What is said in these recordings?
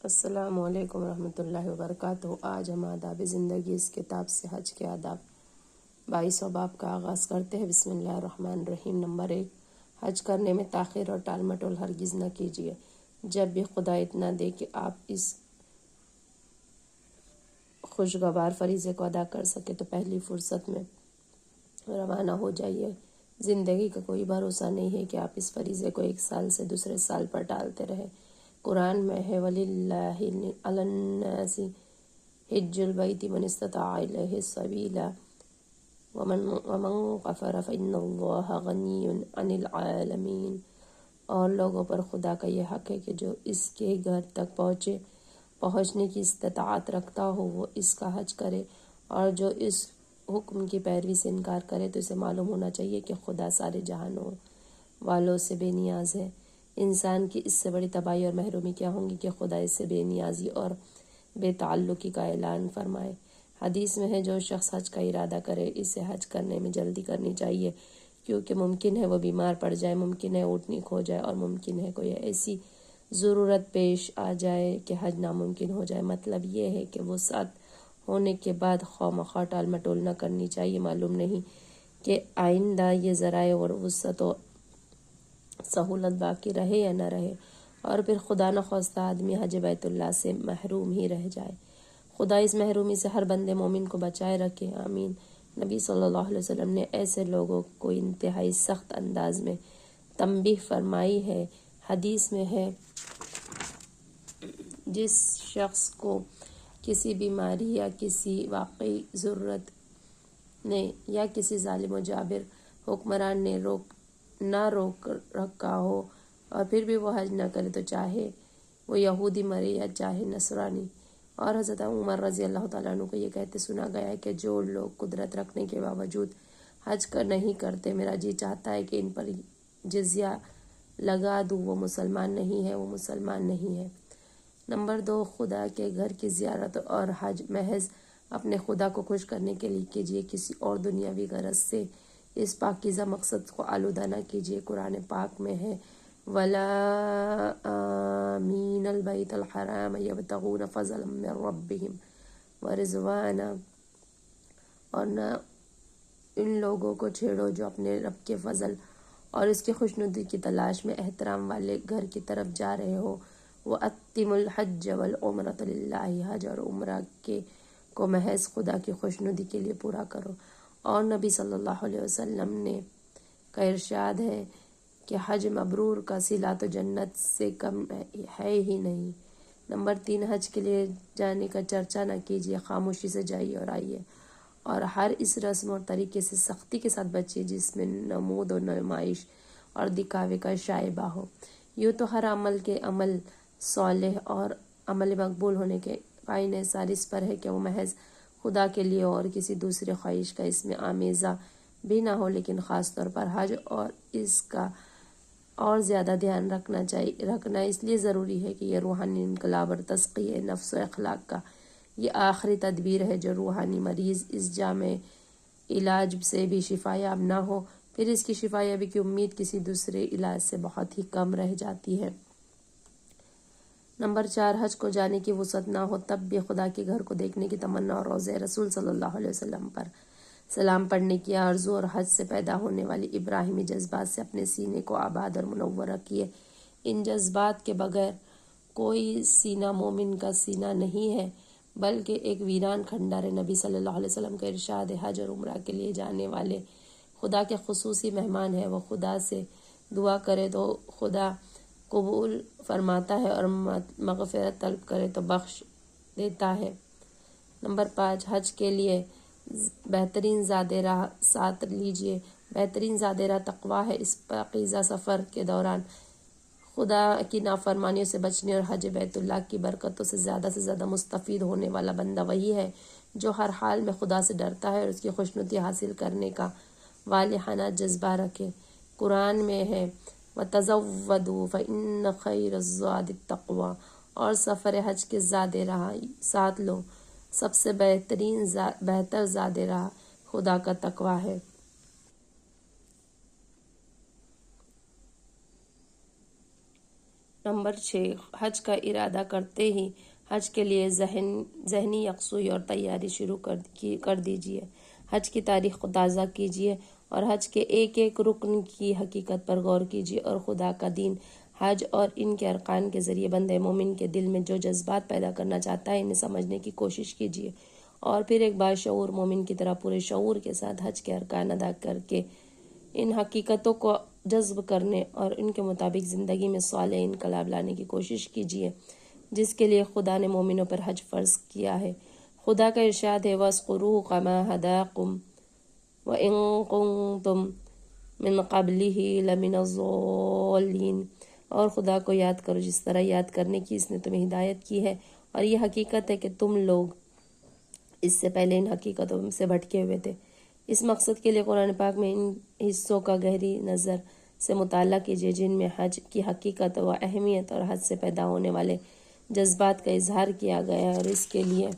السلام علیکم ورحمۃ اللہ وبرکاتہ۔ آج ہم آداب زندگی اس کتاب سے حج کے آداب 22 باب کا آغاز کرتے ہیں۔ بسم اللہ الرحمن الرحیم۔ نمبر 1، حج کرنے میں تاخیر اور ٹال مٹول ہرگز نہ کیجیے۔ جب بھی خدا اتنا دے کہ آپ اس خوشگوار فریضے کو ادا کر سکے تو پہلی فرصت میں روانہ ہو جائیے۔ زندگی کا کوئی بھروسہ نہیں ہے کہ آپ اس فریضے کو ایک سال سے دوسرے سال پر ٹالتے رہیں۔ قرآن میں ہے وَلِلَّهِ عَلَى النَّاسِ حِجُّ الْبَيْتِ مَنِ اسْتَطَاعَ إِلَيْهِ سَبِيلًا وَمَنْ كَفَرَ فَإِنَّ اللَّهَ غَنِيٌّ عَنِ الْعَالَمِينَ۔ اور لوگوں پر خدا کا یہ حق ہے کہ جو اس کے گھر تک پہنچنے کی استطاعت رکھتا ہو وہ اس کا حج کرے، اور جو اس حکم کی پیروی سے انکار کرے تو اسے معلوم ہونا چاہیے کہ خدا سارے جہانوں والوں سے بے نیاز ہے۔ انسان کی اس سے بڑی تباہی اور محرومی کیا ہوں گی کہ خدا اس سے بے نیازی اور بے تعلقی کا اعلان فرمائے۔ حدیث میں ہے جو شخص حج کا ارادہ کرے اسے حج کرنے میں جلدی کرنی چاہیے، کیونکہ ممکن ہے وہ بیمار پڑ جائے، ممکن ہے اونٹنی کھو جائے، اور ممکن ہے کوئی ایسی ضرورت پیش آ جائے کہ حج ناممکن ہو جائے۔ مطلب یہ ہے کہ وسعت ہونے کے بعد خواہ مخواہ ٹال مٹول نہ کرنی چاہیے۔ معلوم نہیں کہ آئندہ یہ ذرائع اور وسعت و سہولت باقی رہے یا نہ رہے، اور پھر خدا نخواستہ آدمی حج بیت اللہ سے محروم ہی رہ جائے۔ خدا اس محرومی سے ہر بندے مومن کو بچائے رکھے، آمین۔ نبی صلی اللہ علیہ وسلم نے ایسے لوگوں کو انتہائی سخت انداز میں تنبیہ فرمائی ہے۔ حدیث میں ہے جس شخص کو کسی بیماری یا کسی واقعی ضرورت نے یا کسی ظالم و جابر حکمران نے نہ روک رکھا ہو اور پھر بھی وہ حج نہ کرے، تو چاہے وہ یہودی مرے یا چاہے نصرانی۔ اور حضرت عمر رضی اللہ تعالیٰ عنہ کو یہ کہتے سنا گیا ہے کہ جو لوگ قدرت رکھنے کے باوجود حج نہیں کرتے، میرا جی چاہتا ہے کہ ان پر جزیہ لگا دوں، وہ مسلمان نہیں ہے، وہ مسلمان نہیں ہے۔ نمبر 2، خدا کے گھر کی زیارت اور حج محض اپنے خدا کو خوش کرنے کے لیے کیجیے، کسی اور دنیاوی غرض سے اس پاکیزہ مقصد کو آلودہ نہ کیجیے۔ قرآن پاک میں ہے وَلَا آمِينَ الْبَيْتَ الْحَرَامَ يَبْتَغُونَ فَضْلًا مِّن رَّبِّهِمْ وَرِضْوَانًا۔ اور نہ ان لوگوں کو چھیڑو جو اپنے رب کے فضل اور اس کی خوشنودی کی تلاش میں احترام والے گھر کی طرف جا رہے ہو۔ وَأَتِّمُوا الْحَجَّ وَالْعُمْرَةَ لِلَّهِ۔ حج اور عمرہ کو محض خدا کی خوشنودی کے لیے پورا کرو۔ اور نبی صلی اللہ علیہ وسلم کا ارشاد ہے کہ حج مبرور کا صلہ تو جنت سے کم ہے ہی نہیں۔ نمبر 3، حج کے لیے جانے کا چرچا نہ کیجیے، خاموشی سے جائیے اور آئیے، اور ہر اس رسم اور طریقے سے سختی کے ساتھ بچیے جس میں نمود و نمائش اور دکھاوے کا شائبہ ہو۔ یوں تو ہر عمل کے عمل صالح اور عمل مقبول ہونے کے قائل انحصار اس پر ہے کہ وہ محض خدا کے لیے اور کسی دوسرے خواہش کا اس میں آمیزہ بھی نہ ہو، لیکن خاص طور پر حج اور اس کا اور زیادہ دھیان رکھنا اس لیے ضروری ہے کہ یہ روحانی انقلاب اور تزکیہ نفس و اخلاق کا یہ آخری تدبیر ہے۔ جو روحانی مریض اس جامع علاج سے بھی شفا یاب نہ ہو، پھر اس کی شفا یابی کی امید کسی دوسرے علاج سے بہت ہی کم رہ جاتی ہے۔ نمبر 4، حج کو جانے کی وسعت نہ ہو تب بھی خدا کے گھر کو دیکھنے کی تمنا اور روضہ رسول صلی اللہ علیہ وسلم پر سلام پڑھنے کی آرزو اور حج سے پیدا ہونے والی ابراہیمی جذبات سے اپنے سینے کو آباد اور منور رکھیے۔ ان جذبات کے بغیر کوئی سینہ مومن کا سینہ نہیں ہے، بلکہ ایک ویران کھنڈر ہے۔ نبی صلی اللہ علیہ وسلم کا ارشاد ہے حج اور عمرہ کے لیے جانے والے خدا کے خصوصی مہمان ہیں۔ وہ خدا سے دعا کرے تو خدا قبول فرماتا ہے، اور مغفرت طلب کرے تو بخش دیتا ہے۔ نمبر 5، حج کے لیے بہترین زاد راہ ساتھ لیجیے۔ بہترین زاد راہ تقویٰ ہے۔ اس پاکیزہ سفر کے دوران خدا کی نافرمانیوں سے بچنے اور حج بیت اللہ کی برکتوں سے زیادہ مستفید ہونے والا بندہ وہی ہے جو ہر حال میں خدا سے ڈرتا ہے اور اس کی خوشنودی حاصل کرنے کا والہانہ جذبہ رکھے۔ قرآن میں ہے وَتَزَوَّدُوا فَإِنَّ خَيْرَ الزَّادِ التَّقْوَىٰ۔ اور سفر حج کے زاد راہ ساتھ لو، سب سے بہتر زاد راہ خدا کا تقویٰ ہے۔ نمبر 6، حج کا ارادہ کرتے ہی حج کے لیے ذہنی یکسوئی اور تیاری شروع کر دیجیے۔ حج کی تاریخ کو تازہ کیجیے اور حج کے ایک ایک رکن کی حقیقت پر غور کیجیے، اور خدا کا دین حج اور ان کے ارکان کے ذریعے بندے مومن کے دل میں جو جذبات پیدا کرنا چاہتا ہے انہیں سمجھنے کی کوشش کیجیے، اور پھر ایک باشعور مومن کی طرح پورے شعور کے ساتھ حج کے ارکان ادا کر کے ان حقیقتوں کو جذب کرنے اور ان کے مطابق زندگی میں صالح انقلاب لانے کی کوشش کیجیے جس کے لیے خدا نے مومنوں پر حج فرض کیا ہے۔ خدا کا ارشاد ہے وَاذْكُرُوا كَمَا هَدَاكُمْ وَإِن كُنتُم مِّن قَبْلِهِ لَمِنَ الضَّالِّينَ، اور خدا کو یاد کرو جس طرح یاد کرنے کی اس نے تمہیں ہدایت کی ہے، اور یہ حقیقت ہے کہ تم لوگ اس سے پہلے ان حقیقتوں سے بھٹکے ہوئے تھے۔ اس مقصد کے لیے قرآن پاک میں ان حصوں کا گہری نظر سے مطالعہ کیجیے جن میں حج کی حقیقت و اہمیت اور حج سے پیدا ہونے والے جذبات کا اظہار کیا گیا ہے، اور اس کے لیے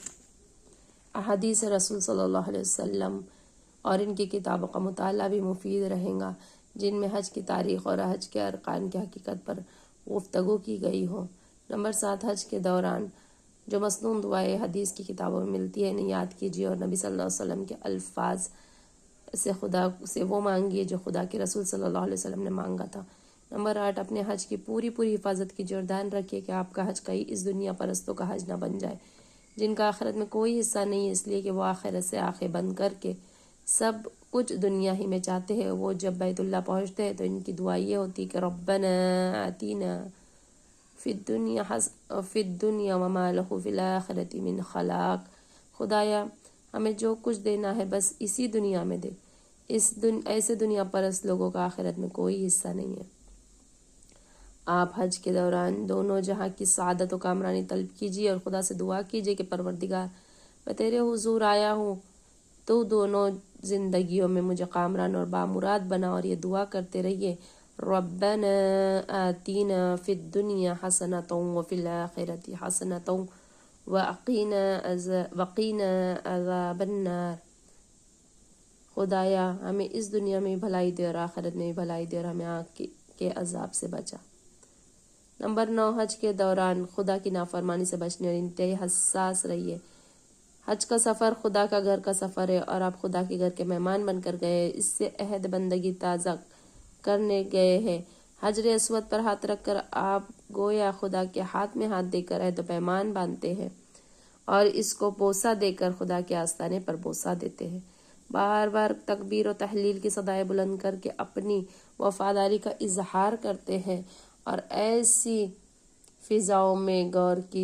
احادیث رسول صلی اللہ علیہ وسلم اور ان کی کتابوں کا مطالعہ بھی مفید رہے گا جن میں حج کی تاریخ اور حج کے ارکان کی حقیقت پر گفتگو کی گئی ہو۔ نمبر 7، حج کے دوران جو مسنون دعائیں حدیث کی کتابوں میں ملتی ہے انہیں یاد کیجیے اور نبی صلی اللہ علیہ وسلم کے الفاظ سے خدا سے وہ مانگیے جو خدا کے رسول صلی اللہ علیہ وسلم نے مانگا تھا۔ نمبر 8، اپنے حج کی پوری حفاظت کیجیے اور دھیان رکھیے کہ آپ کا حج کئی اس دنیا پرستوں کا حج نہ بن جائے جن کا آخرت میں کوئی حصہ نہیں ہے، اس لیے کہ وہ آخرت سے آنکھیں بند کر کے سب کچھ دنیا ہی میں چاہتے ہیں۔ وہ جب بیت اللہ پہنچتے ہیں تو ان کی دعا یہ ہوتی کہ ربنا آتینا فی الدنیا وما لہ فی الآخرۃ من خلاق، خدایا ہمیں جو کچھ دینا ہے بس اسی دنیا میں دے، ایسے دنیا پرست لوگوں کا آخرت میں کوئی حصہ نہیں ہے۔ آپ حج کے دوران دونوں جہاں کی سعادت و کامرانی طلب کیجیے اور خدا سے دعا کیجیے کہ پروردگار میں تیرے حضور آیا ہوں، تو دونوں زندگیوں میں مجھے کامران اور بامراد بنا، اور یہ دعا کرتے رہیے ربنا آتینا فی الدنیا حسنۃ وفی الآخرۃ حسنۃ وقینا عذاب النار، خدایا ہمیں اس دنیا میں بھلائی دے اور آخرت میں بھی بھلائی دے اور ہمیں آگ کے عذاب سے بچا۔ نمبر 9، حج کے دوران خدا کی نافرمانی سے بچنے اور انتہائی حساس رہیے۔ حج کا سفر خدا کا گھر کا سفر ہے اور آپ خدا کے گھر کے مہمان بن کر گئے، اس سے عہد بندگی تازہ کرنے گئے ہیں۔ حجر اسود پر ہاتھ رکھ کر آپ گویا خدا کے ہاتھ میں ہاتھ دے کر عہد و پیمان باندھتے ہیں اور اس کو بوسہ دے کر خدا کے آستانے پر بوسہ دیتے ہیں۔ بار بار تکبیر و تحلیل کی صدائیں بلند کر کے اپنی وفاداری کا اظہار کرتے ہیں، اور ایسی فضاؤں میں غور کی